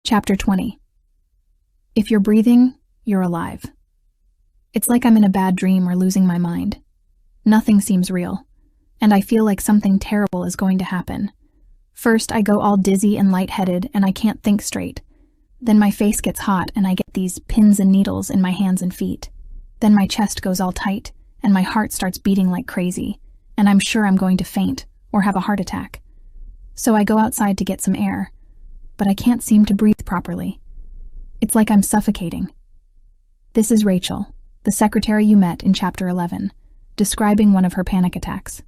Chapter 20. If you're breathing, you're alive. It's like I'm in a bad dream or losing my mind. Nothing seems real, and I feel like something terrible is going to happen. First, I go all dizzy and lightheaded, and I can't think straight. Then my face gets hot, and I get these pins and needles in my hands and feet. Then my chest goes all tight, and my heart starts beating like crazy, and I'm sure I'm going to faint or have a heart attack. So I go outside to get some air, but I can't seem to breathe properly. It's like I'm suffocating. This is Rachel, the secretary you met in Chapter 11, describing one of her panic attacks.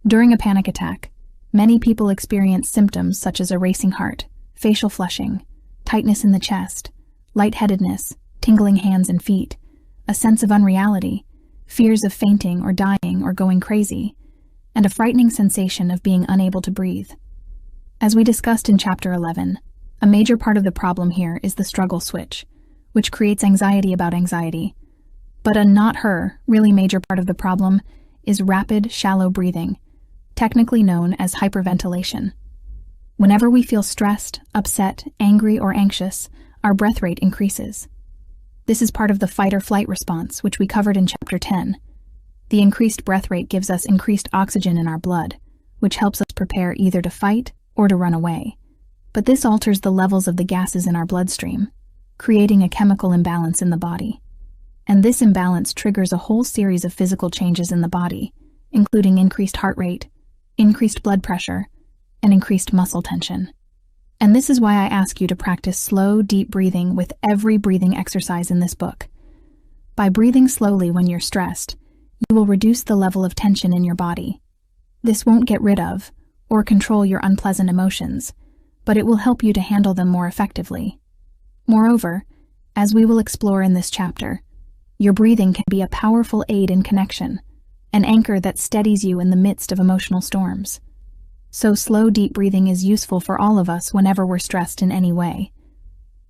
During a panic attack, many people experience symptoms such as a racing heart, facial flushing, tightness in the chest, lightheadedness, tingling hands and feet, a sense of unreality, fears of fainting or dying or going crazy, and a frightening sensation of being unable to breathe. As we discussed in Chapter 11, a major part of the problem here is the struggle switch, which creates anxiety about anxiety. But a really major part of the problem is rapid, shallow breathing, technically known as hyperventilation. Whenever we feel stressed, upset, angry, or anxious, our breath rate increases. This is part of the fight or flight response, which we covered in Chapter 10. The increased breath rate gives us increased oxygen in our blood, which helps us prepare either to fight or to run away. But this alters the levels of the gases in our bloodstream, creating a chemical imbalance in the body. And this imbalance triggers a whole series of physical changes in the body, including increased heart rate, increased blood pressure, and increased muscle tension. And this is why I ask you to practice slow, deep breathing with every breathing exercise in this book. By breathing slowly when you're stressed, you will reduce the level of tension in your body. This won't get rid of or control your unpleasant emotions, but it will help you to handle them more effectively. Moreover, as we will explore in this chapter, your breathing can be a powerful aid in connection, an anchor that steadies you in the midst of emotional storms. So slow, deep breathing is useful for all of us whenever we're stressed in any way.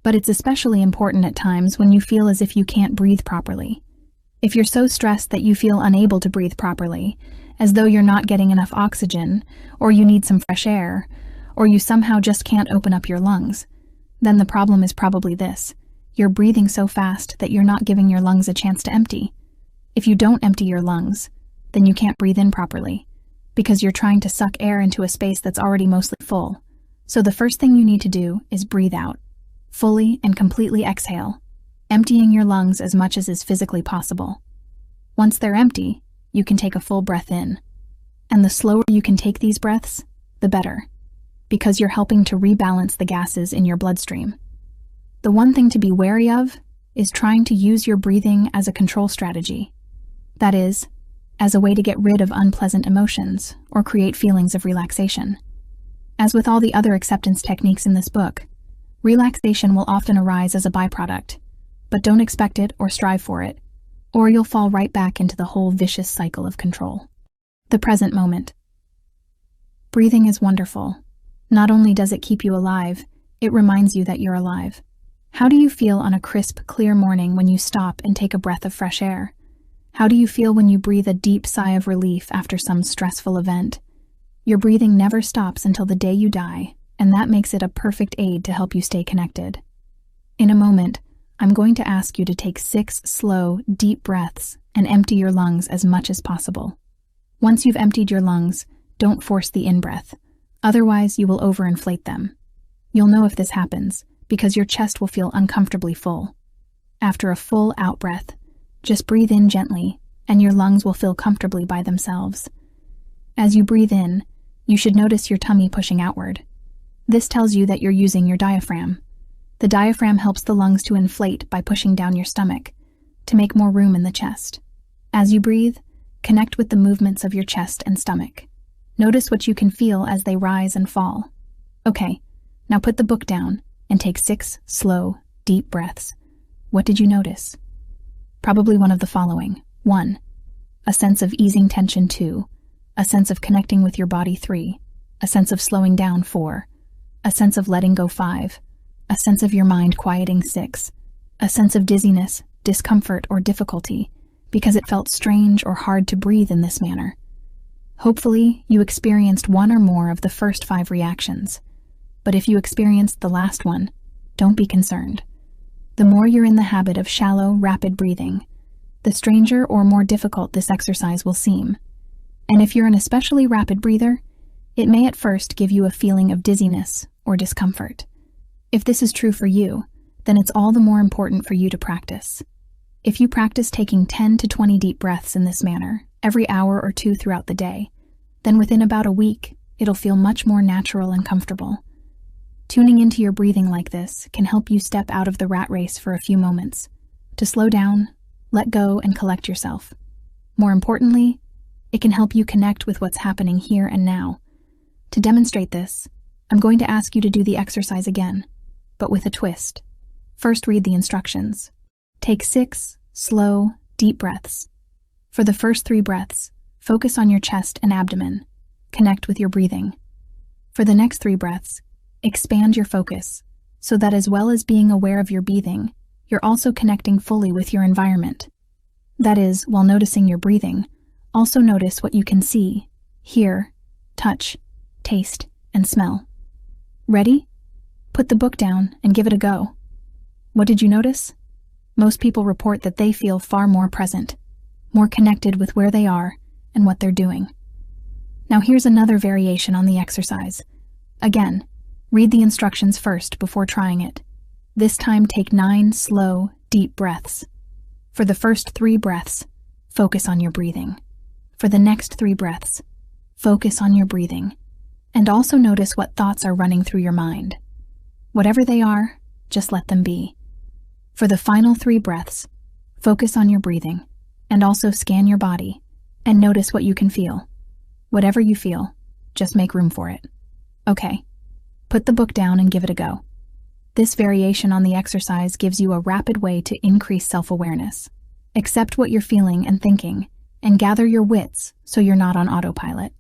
But it's especially important at times when you feel as if you can't breathe properly. If you're so stressed that you feel unable to breathe properly, as though you're not getting enough oxygen, or you need some fresh air, or you somehow just can't open up your lungs, then the problem is probably this: you're breathing so fast that you're not giving your lungs a chance to empty. If you don't empty your lungs, then you can't breathe in properly, because you're trying to suck air into a space that's already mostly full. So the first thing you need to do is breathe out. Fully and completely exhale, emptying your lungs as much as is physically possible. Once they're empty, you can take a full breath in. And the slower you can take these breaths, the better, because you're helping to rebalance the gases in your bloodstream. The one thing to be wary of is trying to use your breathing as a control strategy. That is, as a way to get rid of unpleasant emotions or create feelings of relaxation. As with all the other acceptance techniques in this book, relaxation will often arise as a byproduct, but don't expect it or strive for it, or you'll fall right back into the whole vicious cycle of control. The present moment. Breathing is wonderful. Not only does it keep you alive, it reminds you that you're alive. How do you feel on a crisp, clear morning when you stop and take a breath of fresh air? How do you feel when you breathe a deep sigh of relief after some stressful event? Your breathing never stops until the day you die, and that makes it a perfect aid to help you stay connected. In a moment, I'm going to ask you to take 6 slow, deep breaths and empty your lungs as much as possible. Once you've emptied your lungs, don't force the in-breath. Otherwise, you will overinflate them. You'll know if this happens, because your chest will feel uncomfortably full. After a full out-breath, just breathe in gently, and your lungs will fill comfortably by themselves. As you breathe in, you should notice your tummy pushing outward. This tells you that you're using your diaphragm. The diaphragm helps the lungs to inflate by pushing down your stomach, to make more room in the chest. As you breathe, connect with the movements of your chest and stomach. Notice what you can feel as they rise and fall. Okay, now put the book down and take 6 slow, deep breaths. What did you notice? Probably one of the following. 1. A sense of easing tension. 2. A sense of connecting with your body. 3. A sense of slowing down. 4. A sense of letting go. 5. A sense of your mind quieting. 6. A sense of dizziness, discomfort, or difficulty, because it felt strange or hard to breathe in this manner. Hopefully, you experienced one or more of the first 5 reactions. But if you experienced the last one, don't be concerned. The more you're in the habit of shallow, rapid breathing, the stranger or more difficult this exercise will seem. And if you're an especially rapid breather, it may at first give you a feeling of dizziness or discomfort. If this is true for you, then it's all the more important for you to practice. If you practice taking 10 to 20 deep breaths in this manner every hour or two throughout the day, then within about a week, it'll feel much more natural and comfortable. Tuning into your breathing like this can help you step out of the rat race for a few moments, to slow down, let go, and collect yourself. More importantly, it can help you connect with what's happening here and now. To demonstrate this, I'm going to ask you to do the exercise again, but with a twist. First, read the instructions. Take 6 slow, deep breaths. For the first 3 breaths, focus on your chest and abdomen. Connect with your breathing. For the next 3 breaths, expand your focus so that as well as being aware of your breathing, you're also connecting fully with your environment. That is, while noticing your breathing, also notice what you can see, hear, touch, taste, and smell. Ready? Put the book down and give it a go. What did you notice? Most people report that they feel far more present, more connected with where they are and what they're doing. Now here's another variation on the exercise. Again, read the instructions first before trying it. This time take 9 slow, deep breaths. For the first 3 breaths, focus on your breathing. For the next 3 breaths, focus on your breathing. And also notice what thoughts are running through your mind. Whatever they are, just let them be. For the final 3 breaths, focus on your breathing, and also scan your body, and notice what you can feel. Whatever you feel, just make room for it. Okay, put the book down and give it a go. This variation on the exercise gives you a rapid way to increase self-awareness. Accept what you're feeling and thinking, and gather your wits so you're not on autopilot.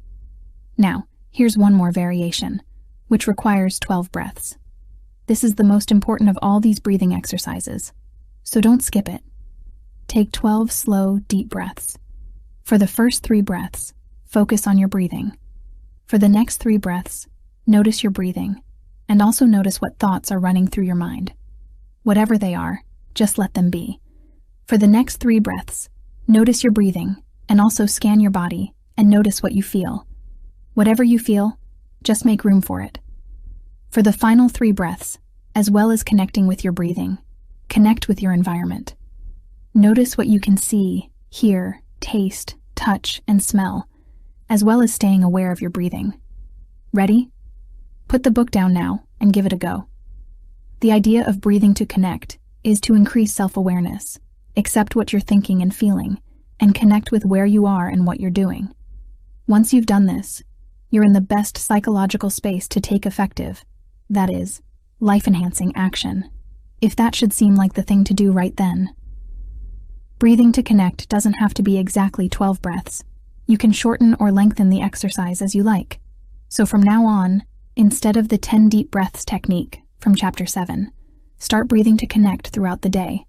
Now, here's one more variation, which requires 12 breaths. This is the most important of all these breathing exercises, so don't skip it. Take 12 slow, deep breaths. For the first 3 breaths, focus on your breathing. For the next 3 breaths, notice your breathing, and also notice what thoughts are running through your mind. Whatever they are, just let them be. For the next 3 breaths, notice your breathing, and also scan your body, and notice what you feel. Whatever you feel, just make room for it. For the final 3 breaths, as well as connecting with your breathing, connect with your environment. Notice what you can see, hear, taste, touch, and smell, as well as staying aware of your breathing. Ready? Put the book down now and give it a go. The idea of breathing to connect is to increase self-awareness, accept what you're thinking and feeling, and connect with where you are and what you're doing. Once you've done this, you're in the best psychological space to take effective, that is, life-enhancing action, if that should seem like the thing to do right then. Breathing to connect doesn't have to be exactly 12 breaths. You can shorten or lengthen the exercise as you like. So from now on, instead of the 10 deep breaths technique from Chapter 7, start breathing to connect throughout the day.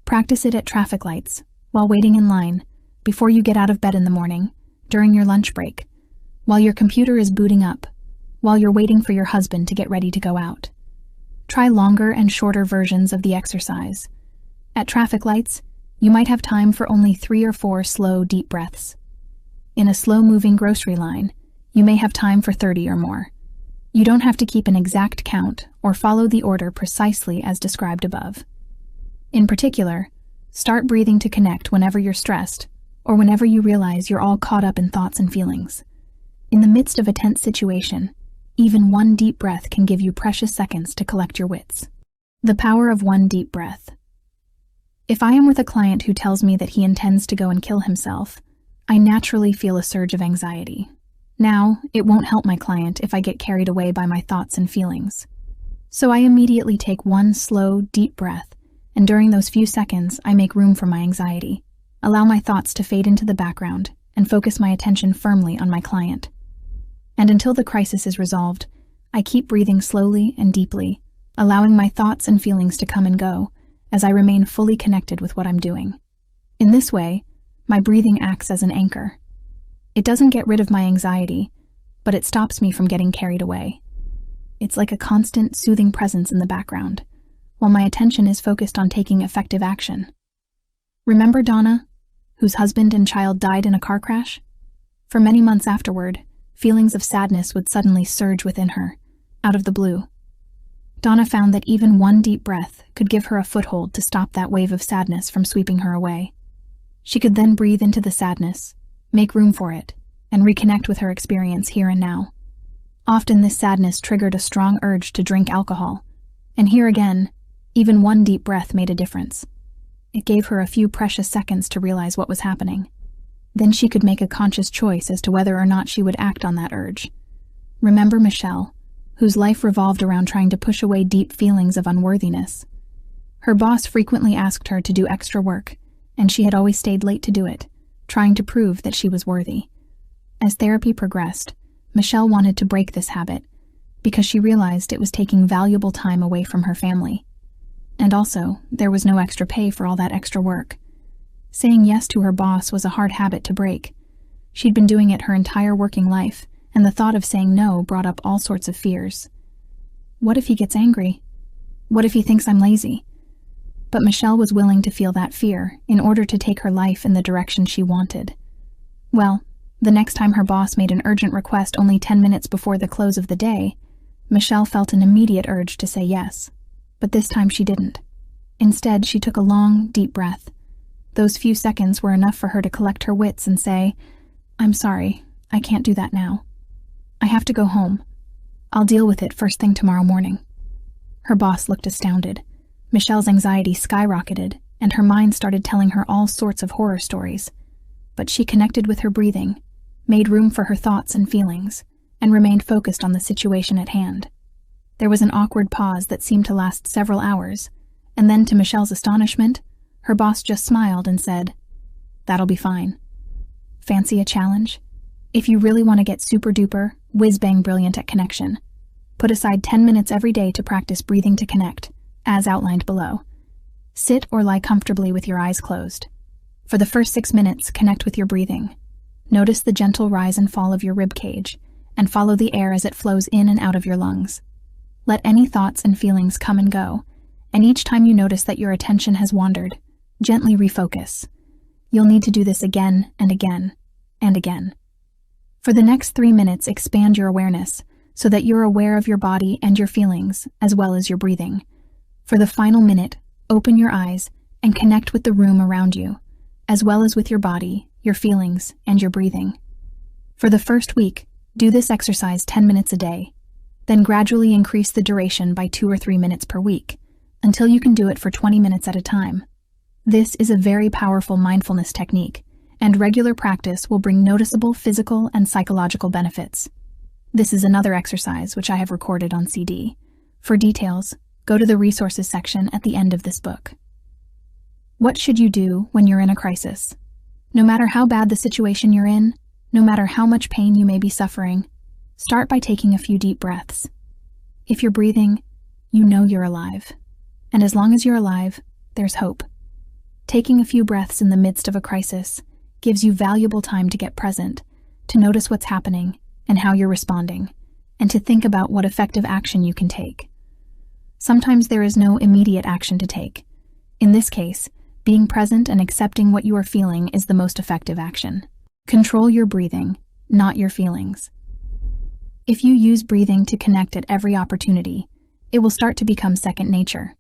Practice it at traffic lights, while waiting in line, before you get out of bed in the morning, during your lunch break, while your computer is booting up, while you're waiting for your husband to get ready to go out. Try longer and shorter versions of the exercise. At traffic lights, you might have time for only 3 or 4 slow, deep breaths. In a slow-moving grocery line, you may have time for 30 or more. You don't have to keep an exact count or follow the order precisely as described above. In particular, start breathing to connect whenever you're stressed or whenever you realize you're all caught up in thoughts and feelings. In the midst of a tense situation, even 1 deep breath can give you precious seconds to collect your wits. The power of 1 deep breath. If I am with a client who tells me that he intends to go and kill himself, I naturally feel a surge of anxiety. Now, it won't help my client if I get carried away by my thoughts and feelings. So I immediately take 1 slow, deep breath, and during those few seconds, I make room for my anxiety, allow my thoughts to fade into the background, and focus my attention firmly on my client. And until the crisis is resolved, I keep breathing slowly and deeply, allowing my thoughts and feelings to come and go as I remain fully connected with what I'm doing. In this way, my breathing acts as an anchor. It doesn't get rid of my anxiety, but it stops me from getting carried away. It's like a constant, soothing presence in the background, while my attention is focused on taking effective action. Remember Donna, whose husband and child died in a car crash? For many months afterward, feelings of sadness would suddenly surge within her, out of the blue. Donna found that even one deep breath could give her a foothold to stop that wave of sadness from sweeping her away. She could then breathe into the sadness, make room for it, and reconnect with her experience here and now. Often this sadness triggered a strong urge to drink alcohol, and here again, even one deep breath made a difference. It gave her a few precious seconds to realize what was happening. Then she could make a conscious choice as to whether or not she would act on that urge. Remember Michelle, whose life revolved around trying to push away deep feelings of unworthiness. Her boss frequently asked her to do extra work, and she had always stayed late to do it, trying to prove that she was worthy. As therapy progressed, Michelle wanted to break this habit because she realized it was taking valuable time away from her family. And also, there was no extra pay for all that extra work. Saying yes to her boss was a hard habit to break. She'd been doing it her entire working life, and the thought of saying no brought up all sorts of fears. What if he gets angry? What if he thinks I'm lazy? But Michelle was willing to feel that fear in order to take her life in the direction she wanted. Well, the next time her boss made an urgent request only 10 minutes before the close of the day, Michelle felt an immediate urge to say yes. But this time she didn't. Instead, she took a long, deep breath. Those few seconds were enough for her to collect her wits and say, "I'm sorry, I can't do that now. I have to go home. I'll deal with it first thing tomorrow morning." Her boss looked astounded. Michelle's anxiety skyrocketed, and her mind started telling her all sorts of horror stories. But she connected with her breathing, made room for her thoughts and feelings, and remained focused on the situation at hand. There was an awkward pause that seemed to last several hours, and then, to Michelle's astonishment, her boss just smiled and said, "That'll be fine. Fancy a challenge? If you really want to get super-duper, whiz-bang brilliant at connection, put aside 10 minutes every day to practice breathing to connect, as outlined below. Sit or lie comfortably with your eyes closed. For the first 6 minutes, connect with your breathing. Notice the gentle rise and fall of your rib cage, and follow the air as it flows in and out of your lungs. Let any thoughts and feelings come and go, and each time you notice that your attention has wandered, gently refocus. You'll need to do this again and again and again. For the next 3 minutes, expand your awareness so that you're aware of your body and your feelings, as well as your breathing. For the final minute, open your eyes and connect with the room around you, as well as with your body, your feelings, and your breathing. For the first week, do this exercise 10 minutes a day, then gradually increase the duration by 2 or 3 minutes per week, until you can do it for 20 minutes at a time. This is a very powerful mindfulness technique, and regular practice will bring noticeable physical and psychological benefits. This is another exercise which I have recorded on CD. For details, go to the resources section at the end of this book. What should you do when you're in a crisis? No matter how bad the situation you're in, no matter how much pain you may be suffering, start by taking a few deep breaths. If you're breathing, you know you're alive. And as long as you're alive, there's hope. Taking a few breaths in the midst of a crisis gives you valuable time to get present, to notice what's happening and how you're responding, and to think about what effective action you can take. Sometimes there is no immediate action to take. In this case, being present and accepting what you are feeling is the most effective action. Control your breathing, not your feelings. If you use breathing to connect at every opportunity, it will start to become second nature.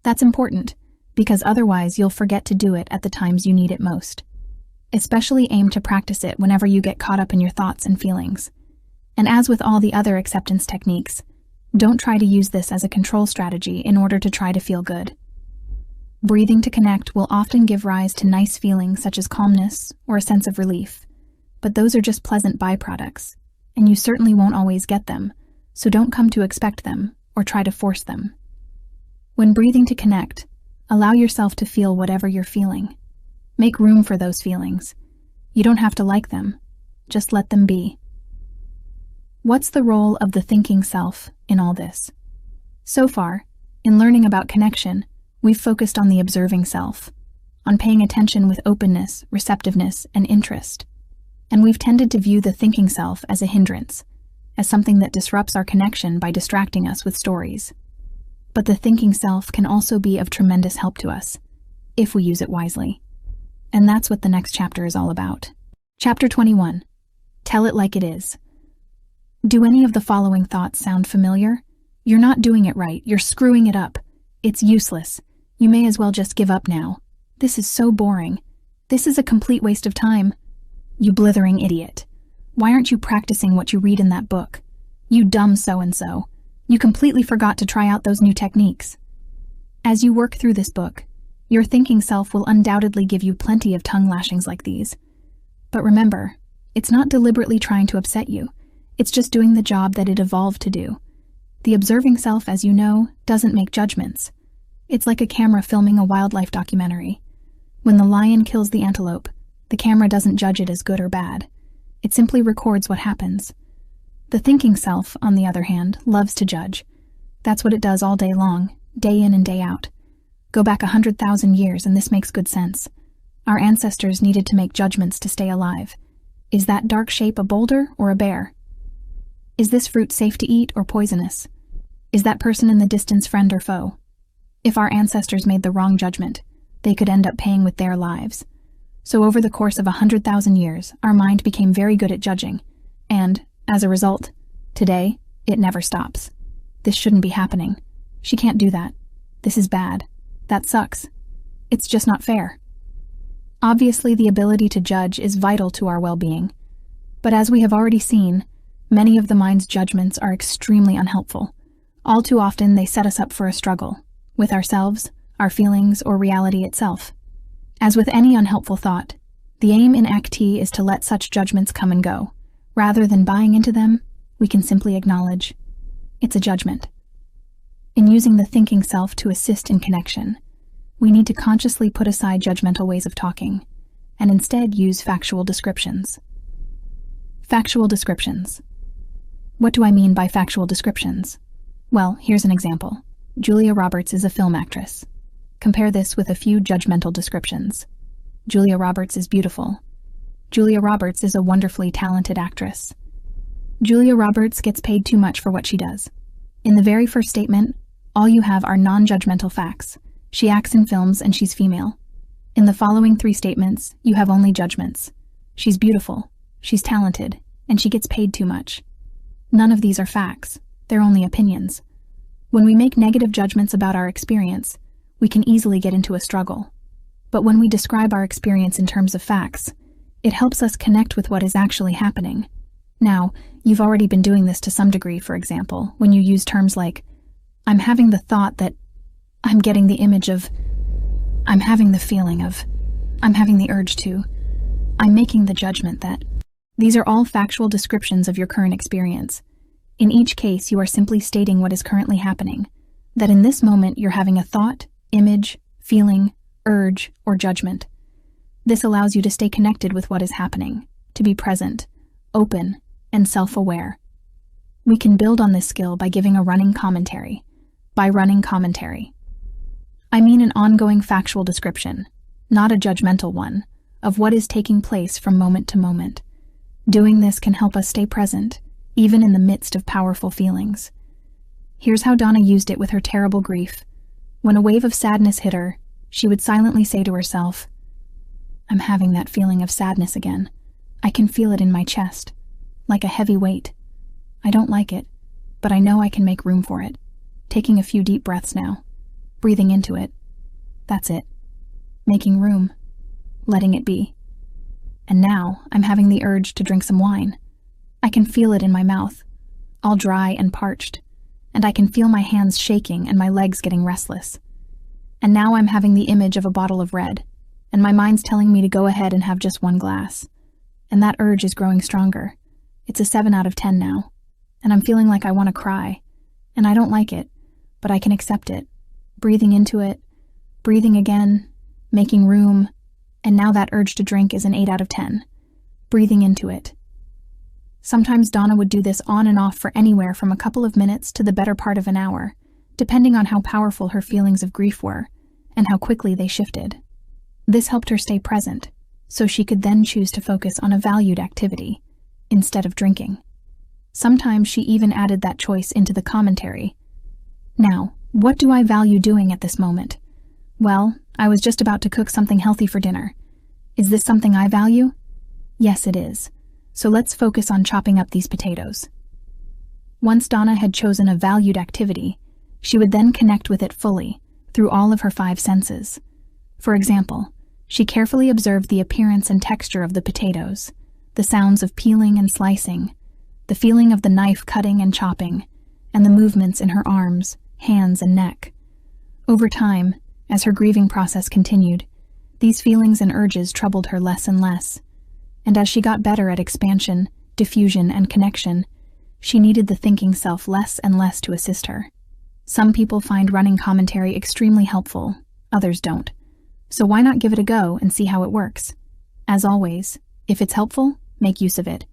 That's important, because otherwise you'll forget to do it at the times you need it most. Especially aim to practice it whenever you get caught up in your thoughts and feelings. And as with all the other acceptance techniques, don't try to use this as a control strategy in order to try to feel good. Breathing to connect will often give rise to nice feelings such as calmness or a sense of relief, but those are just pleasant byproducts, and you certainly won't always get them, so don't come to expect them or try to force them. When breathing to connect, allow yourself to feel whatever you're feeling. Make room for those feelings. You don't have to like them, just let them be. What's the role of the thinking self in all this? So far, in learning about connection, we've focused on the observing self, on paying attention with openness, receptiveness, and interest. And we've tended to view the thinking self as a hindrance, as something that disrupts our connection by distracting us with stories. But the thinking self can also be of tremendous help to us, if we use it wisely. And that's what the next chapter is all about. Chapter 21. Tell it like it is. Do any of the following thoughts sound familiar? You're not doing it right. You're screwing it up. It's useless. You may as well just give up now. This is so boring. This is a complete waste of time. You blithering idiot. Why aren't you practicing what you read in that book? You dumb so-and-so. You completely forgot to try out those new techniques. As you work through this book, your thinking self will undoubtedly give you plenty of tongue lashings like these. But remember, it's not deliberately trying to upset you. It's just doing the job that it evolved to do. The observing self, as you know, doesn't make judgments. It's like a camera filming a wildlife documentary. When the lion kills the antelope, the camera doesn't judge it as good or bad. It simply records what happens. The thinking self, on the other hand, loves to judge. That's what it does all day long, day in and day out. Go back 100,000 years and this makes good sense. Our ancestors needed to make judgments to stay alive. Is that dark shape a boulder or a bear? Is this fruit safe to eat or poisonous? Is that person in the distance friend or foe? If our ancestors made the wrong judgment, they could end up paying with their lives. So over the course of 100,000 years, our mind became very good at judging. And, as a result, today, it never stops. This shouldn't be happening. She can't do that. This is bad. That sucks. It's just not fair. Obviously, the ability to judge is vital to our well-being. But as we have already seen, many of the mind's judgments are extremely unhelpful. All too often, they set us up for a struggle, with ourselves, our feelings, or reality itself. As with any unhelpful thought, the aim in Act T is to let such judgments come and go. Rather than buying into them, we can simply acknowledge, it's a judgment. In using the thinking self to assist in connection, we need to consciously put aside judgmental ways of talking, and instead use factual descriptions. Factual descriptions. What do I mean by factual descriptions? Well, here's an example. Julia Roberts is a film actress. Compare this with a few judgmental descriptions. Julia Roberts is beautiful. Julia Roberts is a wonderfully talented actress. Julia Roberts gets paid too much for what she does. In the very first statement, all you have are non-judgmental facts. She acts in films and she's female. In the following 3 statements, you have only judgments. She's beautiful, she's talented, and she gets paid too much. None of these are facts, they're only opinions. When we make negative judgments about our experience, we can easily get into a struggle. But when we describe our experience in terms of facts, it helps us connect with what is actually happening. Now, you've already been doing this to some degree, for example, when you use terms like, I'm having the thought that, I'm getting the image of, I'm having the feeling of, I'm having the urge to, I'm making the judgment that. These are all factual descriptions of your current experience. In each case, you are simply stating what is currently happening, that in this moment you're having a thought, image, feeling, urge, or judgment. This allows you to stay connected with what is happening, to be present, open, and self-aware. We can build on this skill by giving a running commentary. By running commentary, I mean an ongoing factual description, not a judgmental one, of what is taking place from moment to moment. Doing this can help us stay present, even in the midst of powerful feelings. Here's how Donna used it with her terrible grief. When a wave of sadness hit her, she would silently say to herself, I'm having that feeling of sadness again. I can feel it in my chest, like a heavy weight. I don't like it, but I know I can make room for it. Taking a few deep breaths now, breathing into it. That's it. Making room, letting it be. And now I'm having the urge to drink some wine. I can feel it in my mouth, all dry and parched, and I can feel my hands shaking and my legs getting restless. And now I'm having the image of a bottle of red, and my mind's telling me to go ahead and have just 1 glass. And that urge is growing stronger. It's a 7 out of 10 now, and I'm feeling like I want to cry, and I don't like it, but I can accept it. Breathing into it, breathing again, making room, and now that urge to drink is an 8 out of 10. Breathing into it. Sometimes Donna would do this on and off for anywhere from a couple of minutes to the better part of an hour, depending on how powerful her feelings of grief were and how quickly they shifted. This helped her stay present, so she could then choose to focus on a valued activity instead of drinking. Sometimes she even added that choice into the commentary. Now, What do I value doing at this moment? Well, I was just about to cook something healthy for dinner. Is this something I value? Yes, it is. So let's focus on chopping up these potatoes. Once Donna had chosen a valued activity, she would then connect with it fully, through all of her 5 senses. For example, she carefully observed the appearance and texture of the potatoes, the sounds of peeling and slicing, the feeling of the knife cutting and chopping, and the movements in her arms, hands, and neck. Over time, as her grieving process continued, these feelings and urges troubled her less and less, and as she got better at expansion, diffusion, and connection, she needed the thinking self less and less to assist her. Some people find running commentary extremely helpful, others don't. So why not give it a go and see how it works? As always, if it's helpful, make use of it,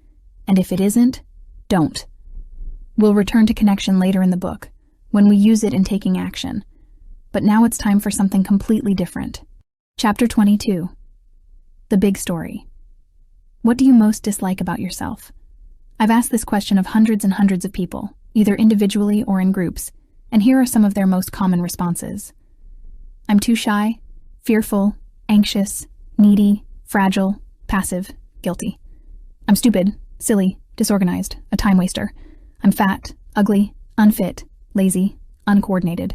and if it isn't, don't. We'll return to connection later in the book, when we use it in taking action. But now it's time for something completely different. Chapter 22. The Big Story. What do you most dislike about yourself? I've asked this question of hundreds and hundreds of people, either individually or in groups, and here are some of their most common responses. I'm too shy, fearful, anxious, needy, fragile, passive, guilty. I'm stupid, silly, disorganized, a time waster. I'm fat, ugly, unfit, lazy, uncoordinated.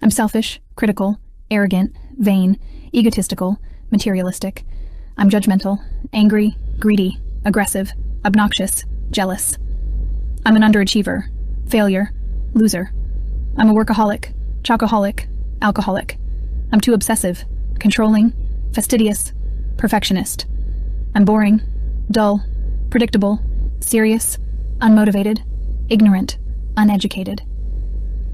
I'm selfish, critical, arrogant, vain, egotistical, materialistic. I'm judgmental, angry, greedy, aggressive, obnoxious, jealous. I'm an underachiever, failure, loser. I'm a workaholic, chocoholic, alcoholic. I'm too obsessive, controlling, fastidious, perfectionist. I'm boring, dull, predictable, serious, unmotivated, ignorant, uneducated.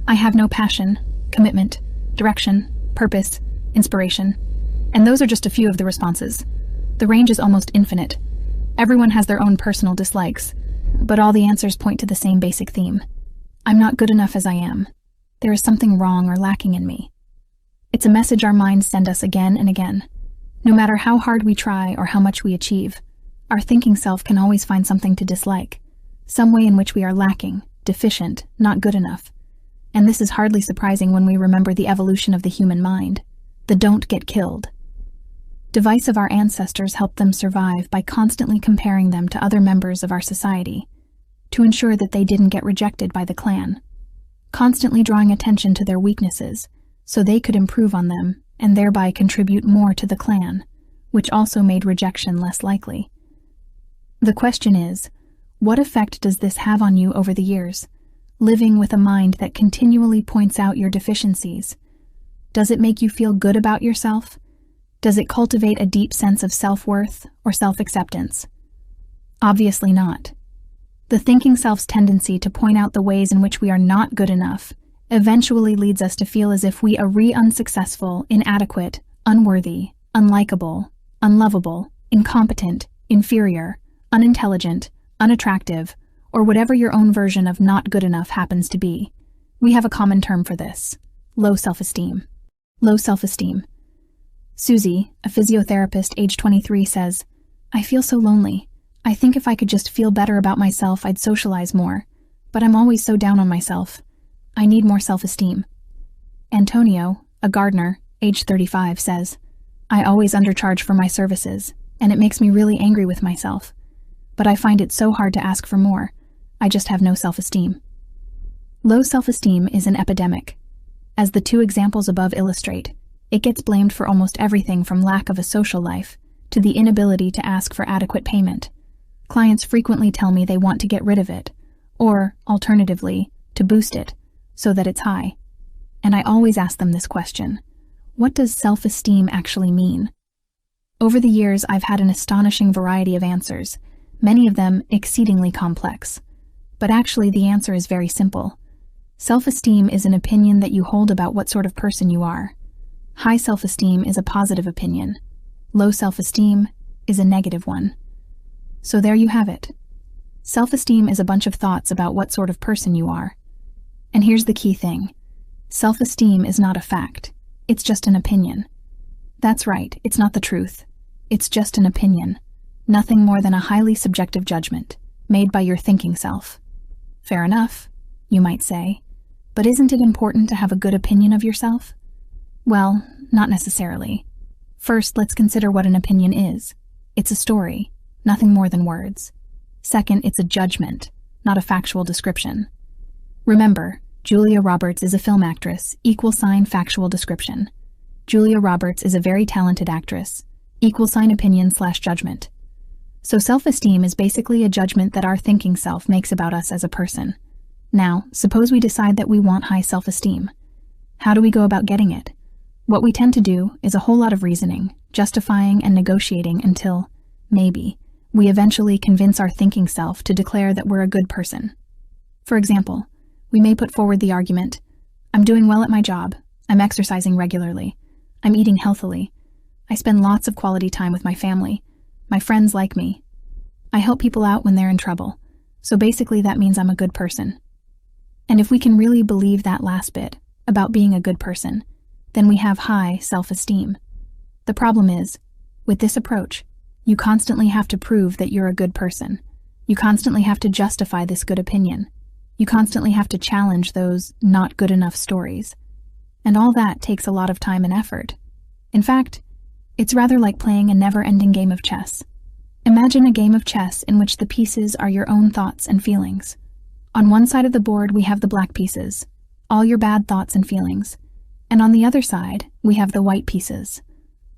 I have no passion, commitment, direction, purpose, inspiration. And those are just a few of the responses. The range is almost infinite. Everyone has their own personal dislikes, but all the answers point to the same basic theme. I'm not good enough as I am. There is something wrong or lacking in me. It's a message our minds send us again and again. No matter how hard we try or how much we achieve, our thinking self can always find something to dislike, some way in which we are lacking, deficient, not good enough. And this is hardly surprising when we remember the evolution of the human mind, the don't get killed. Device of our ancestors helped them survive by constantly comparing them to other members of our society, to ensure that they didn't get rejected by the clan, constantly drawing attention to their weaknesses so they could improve on them and thereby contribute more to the clan, which also made rejection less likely. The question is, what effect does this have on you over the years, living with a mind that continually points out your deficiencies? Does it make you feel good about yourself? Does it cultivate a deep sense of self-worth or self-acceptance? Obviously not. The thinking self's tendency to point out the ways in which we are not good enough eventually leads us to feel as if we are unsuccessful, inadequate, unworthy, unlikable, unlovable, incompetent, inferior, unintelligent, unattractive, or whatever your own version of not good enough happens to be. We have a common term for this: low self-esteem. Low self-esteem. Susie, a physiotherapist age 23, says, I feel so lonely. I think if I could just feel better about myself, I'd socialize more, but I'm always so down on myself. I need more self-esteem. Antonio, a gardener, age 35, says, I always undercharge for my services, and it makes me really angry with myself. But I find it so hard to ask for more. I just have no self-esteem. Low self-esteem is an epidemic. As the 2 examples above illustrate, it gets blamed for almost everything from lack of a social life to the inability to ask for adequate payment. Clients frequently tell me they want to get rid of it, or, alternatively, to boost it, so that it's high. And I always ask them this question: what does self-esteem actually mean? Over the years, I've had an astonishing variety of answers, many of them exceedingly complex. But actually, the answer is very simple. Self-esteem is an opinion that you hold about what sort of person you are. High self-esteem is a positive opinion. Low self-esteem is a negative one. So there you have it. Self-esteem is a bunch of thoughts about what sort of person you are. And here's the key thing. Self-esteem is not a fact. It's just an opinion. That's right, it's not the truth. It's just an opinion. Nothing more than a highly subjective judgment, made by your thinking self. Fair enough, you might say. But isn't it important to have a good opinion of yourself? Well, not necessarily. First, let's consider what an opinion is. It's a story, nothing more than words. Second, it's a judgment, not a factual description. Remember, Julia Roberts is a film actress, = factual description. Julia Roberts is a very talented actress, = opinion/judgment. So self-esteem is basically a judgment that our thinking self makes about us as a person. Now, suppose we decide that we want high self-esteem. How do we go about getting it? What we tend to do is a whole lot of reasoning, justifying and negotiating until, maybe, we eventually convince our thinking self to declare that we're a good person. For example, we may put forward the argument, I'm doing well at my job, I'm exercising regularly, I'm eating healthily, I spend lots of quality time with my family, my friends like me, I help people out when they're in trouble, so basically that means I'm a good person. And if we can really believe that last bit, about being a good person, then we have high self-esteem. The problem is, with this approach, you constantly have to prove that you're a good person. You constantly have to justify this good opinion. You constantly have to challenge those not good enough stories. And all that takes a lot of time and effort. In fact, it's rather like playing a never-ending game of chess. Imagine a game of chess in which the pieces are your own thoughts and feelings. On one side of the board, we have the black pieces, all your bad thoughts and feelings. And on the other side, we have the white pieces,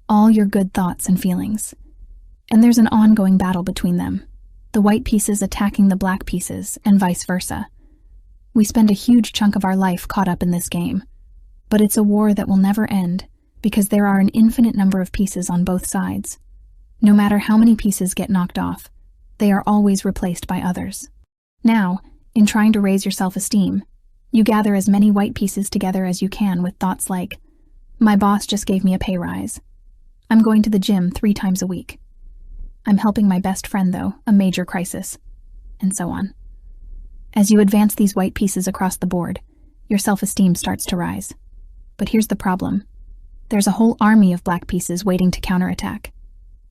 all your good thoughts and feelings. And there's an ongoing battle between them, the white pieces attacking the black pieces, and vice versa. We spend a huge chunk of our life caught up in this game, but it's a war that will never end because there are an infinite number of pieces on both sides. No matter how many pieces get knocked off, they are always replaced by others. Now, in trying to raise your self-esteem, you gather as many white pieces together as you can with thoughts like, my boss just gave me a pay rise. I'm going to the gym 3 times a week. I'm helping my best friend, though, a major crisis, and so on. As you advance these white pieces across the board, your self-esteem starts to rise. But here's the problem. There's a whole army of black pieces waiting to counterattack.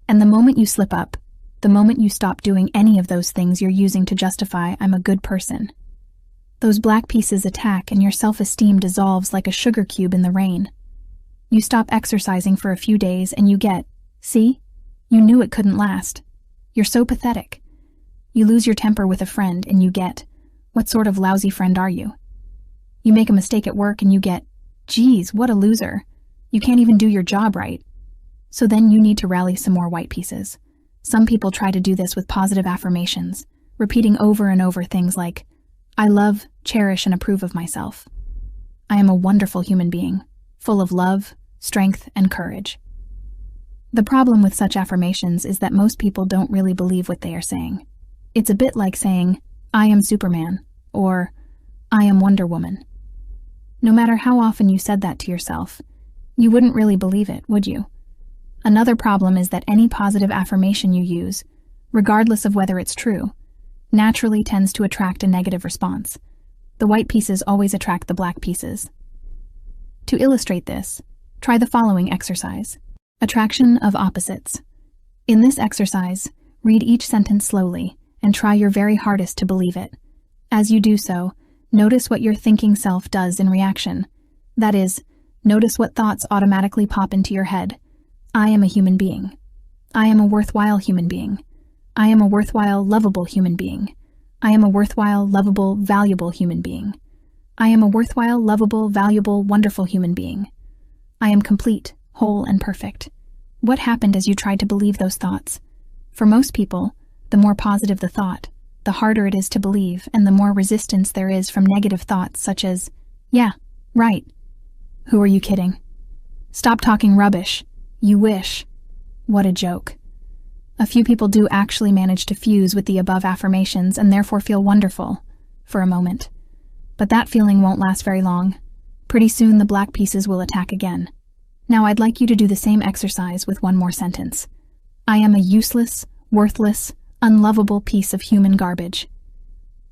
And the moment you slip up, the moment you stop doing any of those things you're using to justify I'm a good person, those black pieces attack and your self-esteem dissolves like a sugar cube in the rain. You stop exercising for a few days and you get, see? You knew it couldn't last. You're so pathetic. You lose your temper with a friend and you get, what sort of lousy friend are you? You make a mistake at work and you get, geez, what a loser. You can't even do your job right. So then you need to rally some more white pieces. Some people try to do this with positive affirmations, repeating over and over things like, I love, cherish, and approve of myself. I am a wonderful human being, full of love, strength, and courage. The problem with such affirmations is that most people don't really believe what they are saying. It's a bit like saying, I am Superman, or I am Wonder Woman. No matter how often you said that to yourself, you wouldn't really believe it, would you? Another problem is that any positive affirmation you use, regardless of whether it's true, naturally tends to attract a negative response. The white pieces always attract the black pieces. To illustrate this, try the following exercise. Attraction of opposites. In this exercise, read each sentence slowly and try your very hardest to believe it. As you do so, notice what your thinking self does in reaction. That is, notice what thoughts automatically pop into your head. I am a human being. I am a worthwhile human being. I am a worthwhile, lovable human being. I am a worthwhile, lovable, valuable human being. I am a worthwhile, lovable, valuable, wonderful human being. I am complete, whole, and perfect. What happened as you tried to believe those thoughts? For most people, the more positive the thought, the harder it is to believe, and the more resistance there is from negative thoughts such as, yeah, right. Who are you kidding? Stop talking rubbish. You wish. What a joke. A few people do actually manage to fuse with the above affirmations and therefore feel wonderful, for a moment. But that feeling won't last very long. Pretty soon the black pieces will attack again. Now I'd like you to do the same exercise with one more sentence. I am a useless, worthless, unlovable piece of human garbage.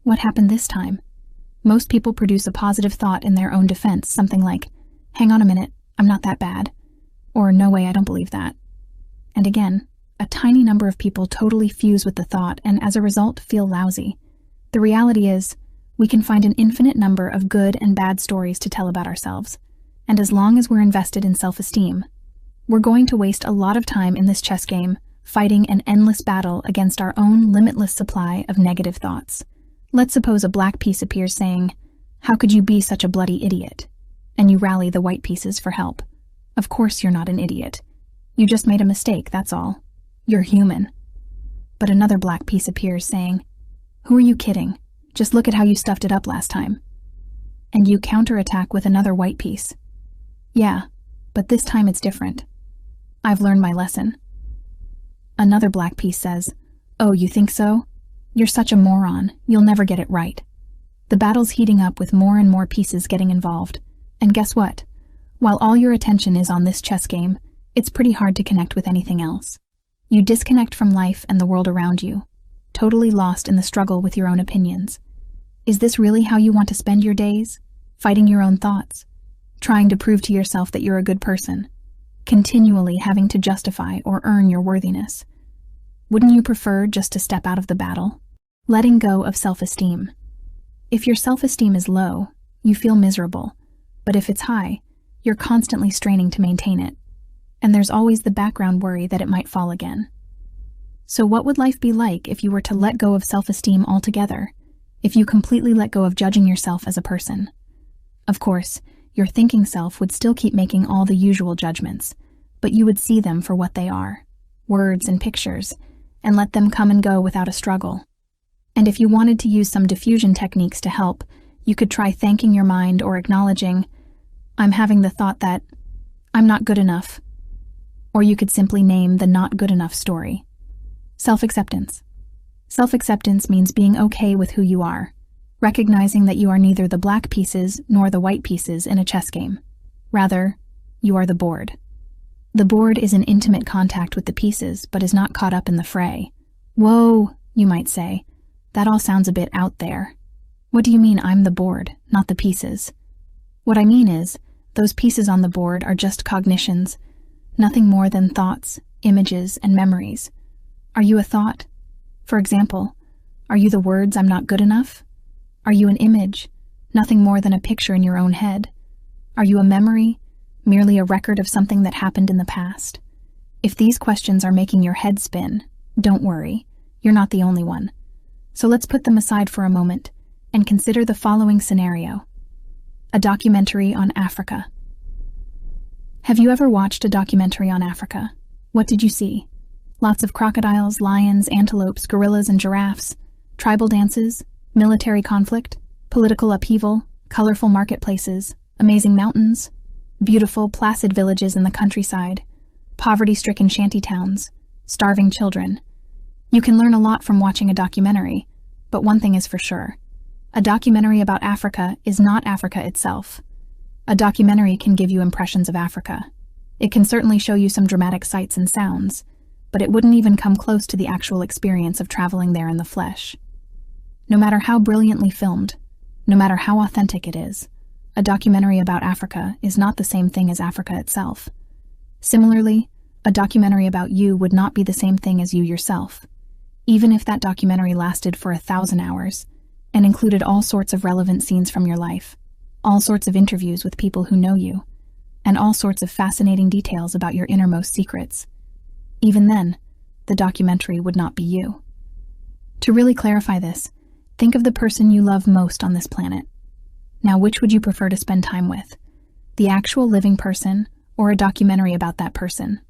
What happened this time? Most people produce a positive thought in their own defense, something like, hang on a minute, I'm not that bad. Or no way, I don't believe that. And again, a tiny number of people totally fuse with the thought and as a result feel lousy. The reality is, We can find an infinite number of good and bad stories to tell about ourselves, and as long as we're invested in self-esteem, we're going to waste a lot of time in this chess game fighting an endless battle against our own limitless supply of negative thoughts. Let's suppose a black piece appears saying, "How could you be such a bloody idiot?" And you rally the white pieces for help. Of course you're not an idiot. You just made a mistake, that's all. You're human. But another black piece appears saying, "Who are you kidding? Just look at how you stuffed it up last time." And you counterattack with another white piece. "Yeah, but this time it's different. I've learned my lesson." Another black piece says, "Oh, you think so? You're such a moron, you'll never get it right." The battle's heating up with more and more pieces getting involved. And guess what? While all your attention is on this chess game, it's pretty hard to connect with anything else. You disconnect from life and the world around you, totally lost in the struggle with your own opinions. Is this really how you want to spend your days? Fighting your own thoughts? Trying to prove to yourself that you're a good person? Continually having to justify or earn your worthiness? Wouldn't you prefer just to step out of the battle? Letting go of self-esteem. If your self-esteem is low, you feel miserable, but if it's high, you're constantly straining to maintain it. And there's always the background worry that it might fall again. So what would life be like if you were to let go of self-esteem altogether? If you completely let go of judging yourself as a person? Of course, your thinking self would still keep making all the usual judgments, but you would see them for what they are, words and pictures, and let them come and go without a struggle. And if you wanted to use some diffusion techniques to help, you could try thanking your mind or acknowledging, "I'm having the thought that I'm not good enough." Or you could simply name the not good enough story. Self-acceptance. Self-acceptance means being okay with who you are, recognizing that you are neither the black pieces nor the white pieces in a chess game. Rather, you are the board. The board is in intimate contact with the pieces, but is not caught up in the fray. Whoa, you might say. That all sounds a bit out there. What do you mean I'm the board, not the pieces? What I mean is, those pieces on the board are just cognitions, nothing more than thoughts, images, and memories. Are you a thought? For example, are you the words "I'm not good enough"? Are you an image, nothing more than a picture in your own head? Are you a memory, merely a record of something that happened in the past? If these questions are making your head spin, don't worry, you're not the only one. So let's put them aside for a moment and consider the following scenario. A documentary on Africa. Have you ever watched a documentary on Africa? What did you see? Lots of crocodiles, lions, antelopes, gorillas, and giraffes, tribal dances, military conflict, political upheaval, colorful marketplaces, amazing mountains, beautiful, placid villages in the countryside, poverty-stricken shantytowns, starving children. You can learn a lot from watching a documentary, but one thing is for sure. A documentary about Africa is not Africa itself. A documentary can give you impressions of Africa. It can certainly show you some dramatic sights and sounds, but it wouldn't even come close to the actual experience of traveling there in the flesh. No matter how brilliantly filmed, no matter how authentic it is, a documentary about Africa is not the same thing as Africa itself. Similarly, a documentary about you would not be the same thing as you yourself, even if that documentary lasted for 1,000 hours and included all sorts of relevant scenes from your life, all sorts of interviews with people who know you, and all sorts of fascinating details about your innermost secrets. Even then, the documentary would not be you. To really clarify this, think of the person you love most on this planet. Now, which would you prefer to spend time with? The actual living person or a documentary about that person?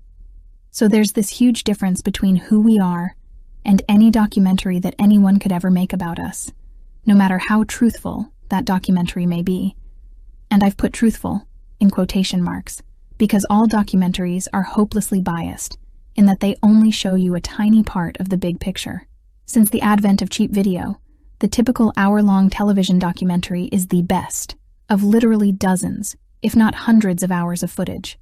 So there's this huge difference between who we are and any documentary that anyone could ever make about us, no matter how truthful that documentary may be. And I've put truthful in quotation marks because all documentaries are hopelessly biased in that they only show you a tiny part of the big picture. Since the advent of cheap video, the typical hour-long television documentary is the best of literally dozens, if not hundreds of hours of footage.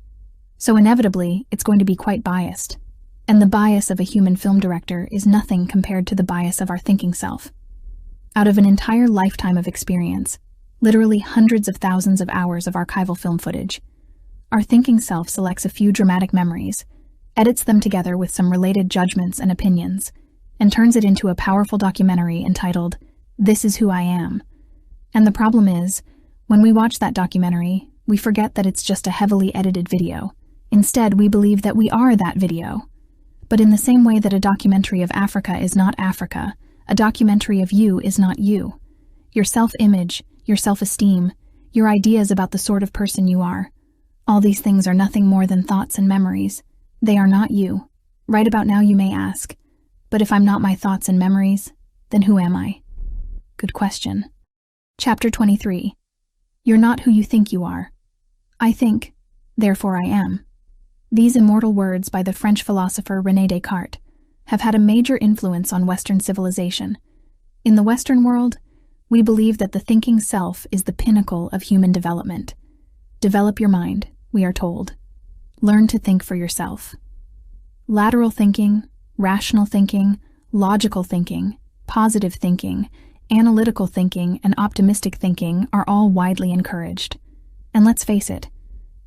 So inevitably, it's going to be quite biased. And the bias of a human film director is nothing compared to the bias of our thinking self. Out of an entire lifetime of experience, literally hundreds of thousands of hours of archival film footage, our thinking self selects a few dramatic memories, edits them together with some related judgments and opinions, and turns it into a powerful documentary entitled, "This Is Who I Am," And the problem is, when we watch that documentary, we forget that it's just a heavily edited video. Instead, we believe that we are that video. But in the same way that a documentary of Africa is not Africa, a documentary of you is not you. Your self-image, your self-esteem, your ideas about the sort of person you are, all these things are nothing more than thoughts and memories. They are not you. Right about now you may ask, but if I'm not my thoughts and memories, then who am I? Good question. Chapter 23. You're not who you think you are. I think, therefore I am. These immortal words by the French philosopher René Descartes have had a major influence on Western civilization. In the Western world, we believe that the thinking self is the pinnacle of human development. Develop your mind, we are told. Learn to think for yourself. Lateral thinking, rational thinking, logical thinking, positive thinking, analytical thinking, and optimistic thinking are all widely encouraged. And let's face it,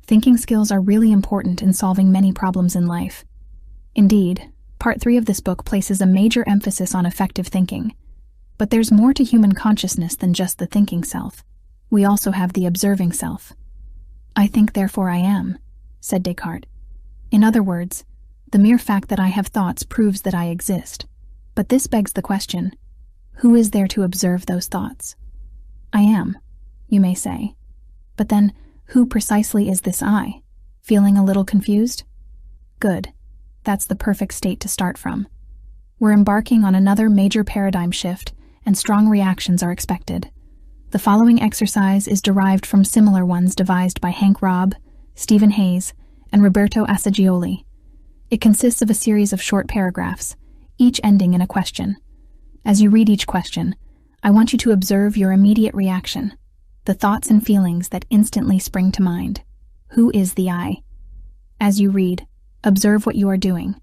thinking skills are really important in solving many problems in life. Indeed, Part 3 of this book places a major emphasis on effective thinking. But there's more to human consciousness than just the thinking self. We also have the observing self. I think, therefore I am, said Descartes. In other words, the mere fact that I have thoughts proves that I exist. But this begs the question, who is there to observe those thoughts? I am, you may say. But then, who precisely is this I? Feeling a little confused? Good. That's the perfect state to start from. We're embarking on another major paradigm shift, and strong reactions are expected. The following exercise is derived from similar ones devised by Hank Robb, Stephen Hayes, and Roberto Assagioli. It consists of a series of short paragraphs, each ending in a question. As you read each question, I want you to observe your immediate reaction, the thoughts and feelings that instantly spring to mind. Who is the I? As you read, observe what you are doing.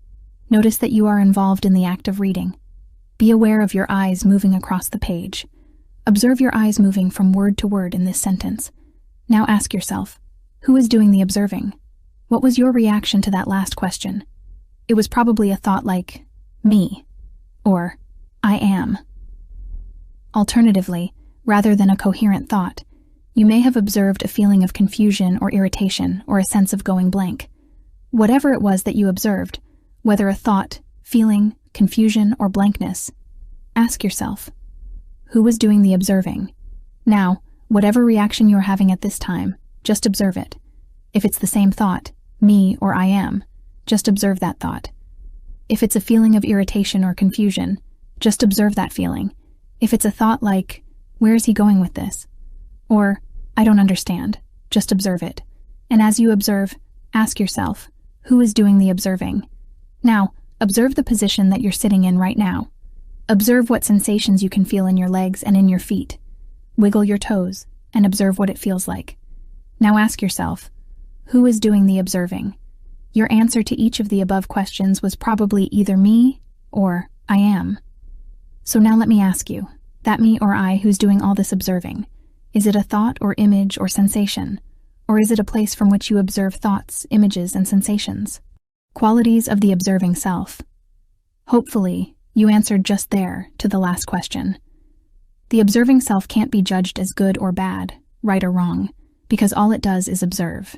Notice that you are involved in the act of reading. Be aware of your eyes moving across the page. Observe your eyes moving from word to word in this sentence. Now ask yourself, who is doing the observing? What was your reaction to that last question? It was probably a thought like, me, or I am. Alternatively, rather than a coherent thought, you may have observed a feeling of confusion or irritation or a sense of going blank. Whatever it was that you observed, whether a thought, feeling, confusion, or blankness, ask yourself, who was doing the observing? Now, whatever reaction you are having at this time, just observe it. If it's the same thought, me or I am, just observe that thought. If it's a feeling of irritation or confusion, just observe that feeling. If it's a thought like, where is he going with this? Or, I don't understand, just observe it. And as you observe, ask yourself, who is doing the observing? Now, observe the position that you're sitting in right now. Observe what sensations you can feel in your legs and in your feet. Wiggle your toes and observe what it feels like. Now ask yourself, who is doing the observing? Your answer to each of the above questions was probably either me or I am. So now let me ask you, that me or I who's doing all this observing, is it a thought or image or sensation? Or is it a place from which you observe thoughts, images, and sensations? Qualities of the observing self. Hopefully, you answered just there to the last question. The observing self can't be judged as good or bad, right or wrong, because all it does is observe.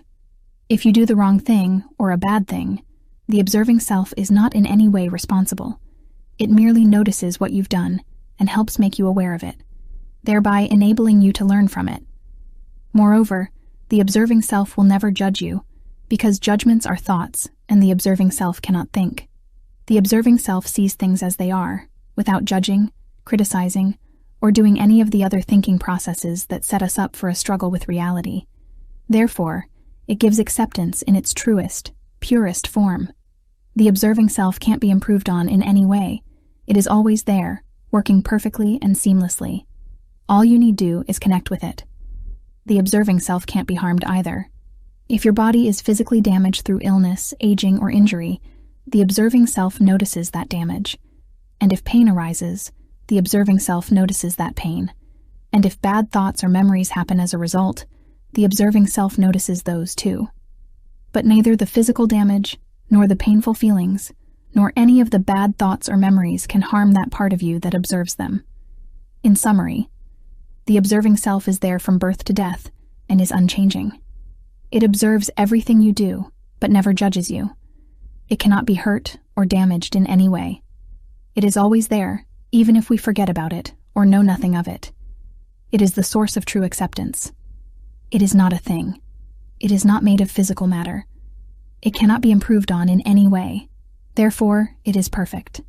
If you do the wrong thing or a bad thing, the observing self is not in any way responsible. It merely notices what you've done and helps make you aware of it, thereby enabling you to learn from it. Moreover, the observing self will never judge you, because judgments are thoughts and the observing self cannot think. The observing self sees things as they are, without judging, criticizing, or doing any of the other thinking processes that set us up for a struggle with reality. Therefore, it gives acceptance in its truest, purest form. The observing self can't be improved on in any way. It is always there, working perfectly and seamlessly. All you need do is connect with it. The observing self can't be harmed either. If your body is physically damaged through illness, aging, or injury, the observing self notices that damage. And if pain arises, the observing self notices that pain. And if bad thoughts or memories happen as a result, the observing self notices those too. But neither the physical damage, nor the painful feelings, nor any of the bad thoughts or memories can harm that part of you that observes them. In summary, The observing self is there from birth to death and is unchanging. It observes everything you do, but never judges you. It cannot be hurt or damaged in any way. It is always there, even if we forget about it or know nothing of it. It is the source of true acceptance. It is not a thing. It is not made of physical matter. It cannot be improved on in any way. Therefore, it is perfect.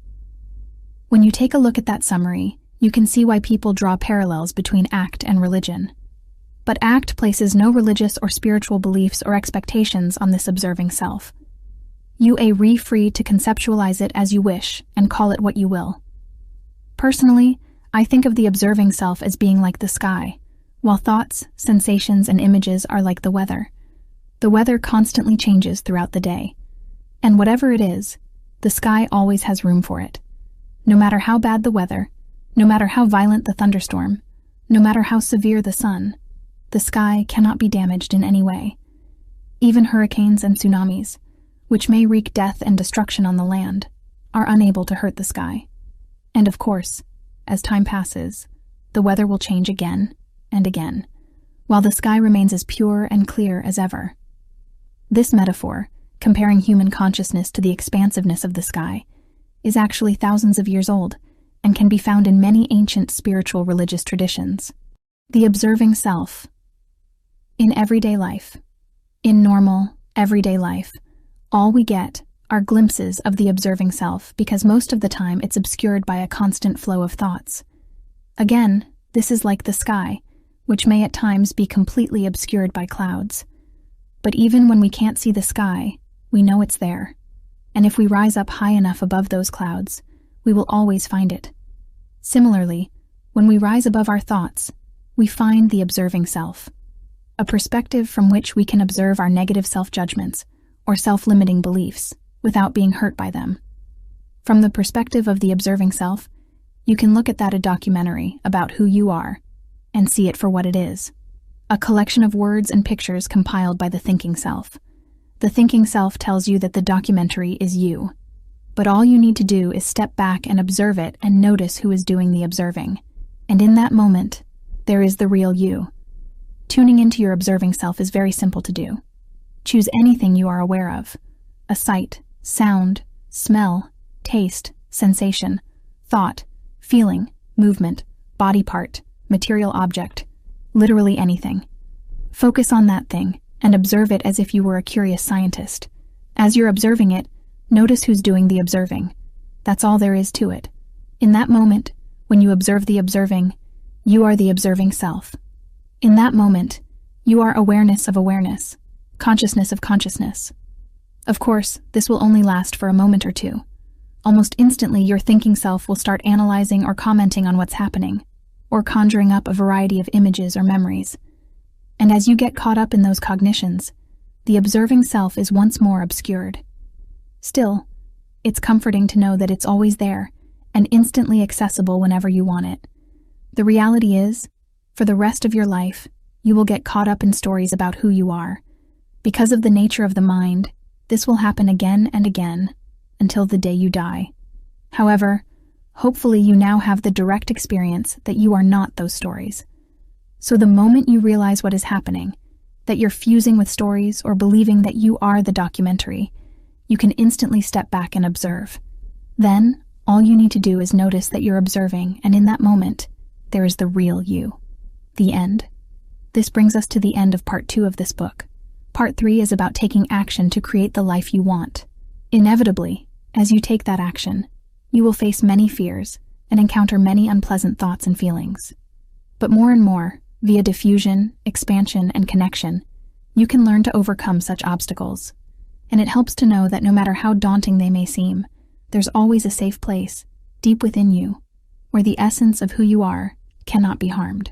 When you take a look at that summary, you can see why people draw parallels between ACT and religion. But ACT places no religious or spiritual beliefs or expectations on this observing self. You are free to conceptualize it as you wish and call it what you will. Personally, I think of the observing self as being like the sky, while thoughts, sensations, and images are like the weather. The weather constantly changes throughout the day. And whatever it is, the sky always has room for it. No matter how bad the weather, no matter how violent the thunderstorm, no matter how severe the sun, the sky cannot be damaged in any way. Even hurricanes and tsunamis, which may wreak death and destruction on the land, are unable to hurt the sky. And of course, as time passes, the weather will change again and again, while the sky remains as pure and clear as ever. This metaphor, comparing human consciousness to the expansiveness of the sky, is actually thousands of years old and can be found in many ancient spiritual religious traditions. The observing self. In everyday life, in normal, everyday life, all we get are glimpses of the observing self because most of the time it's obscured by a constant flow of thoughts. Again, this is like the sky, which may at times be completely obscured by clouds. But even when we can't see the sky, we know it's there. And if we rise up high enough above those clouds, we will always find it. Similarly, when we rise above our thoughts, we find the observing self, a perspective from which we can observe our negative self-judgments or self-limiting beliefs without being hurt by them. From the perspective of the observing self, you can look at that a documentary about who you are and see it for what it is, a collection of words and pictures compiled by the thinking self. The thinking self tells you that the documentary is you, but all you need to do is step back and observe it and notice who is doing the observing. And in that moment, there is the real you. Tuning into your observing self is very simple to do. Choose anything you are aware of: a sight, sound, smell, taste, sensation, thought, feeling, movement, body part, material object, literally anything. Focus on that thing and observe it as if you were a curious scientist. As you're observing it, notice who's doing the observing. That's all there is to it. In that moment, when you observe the observing, you are the observing self. In that moment, you are awareness of awareness, consciousness of consciousness. Of course, this will only last for a moment or two. Almost instantly, your thinking self will start analyzing or commenting on what's happening, or conjuring up a variety of images or memories. And as you get caught up in those cognitions, the observing self is once more obscured. Still, it's comforting to know that it's always there and instantly accessible whenever you want it. The reality is, for the rest of your life, you will get caught up in stories about who you are. Because of the nature of the mind, this will happen again and again until the day you die. However, hopefully you now have the direct experience that you are not those stories. So the moment you realize what is happening, that you're fusing with stories or believing that you are the documentary, you can instantly step back and observe. Then, all you need to do is notice that you're observing, and in that moment, there is the real you. The end. This brings us to the end of part 2 of this book. Part 3 is about taking action to create the life you want. Inevitably, as you take that action, you will face many fears and encounter many unpleasant thoughts and feelings. But more and more, via diffusion, expansion, and connection, you can learn to overcome such obstacles. And it helps to know that no matter how daunting they may seem, there's always a safe place, deep within you, where the essence of who you are cannot be harmed.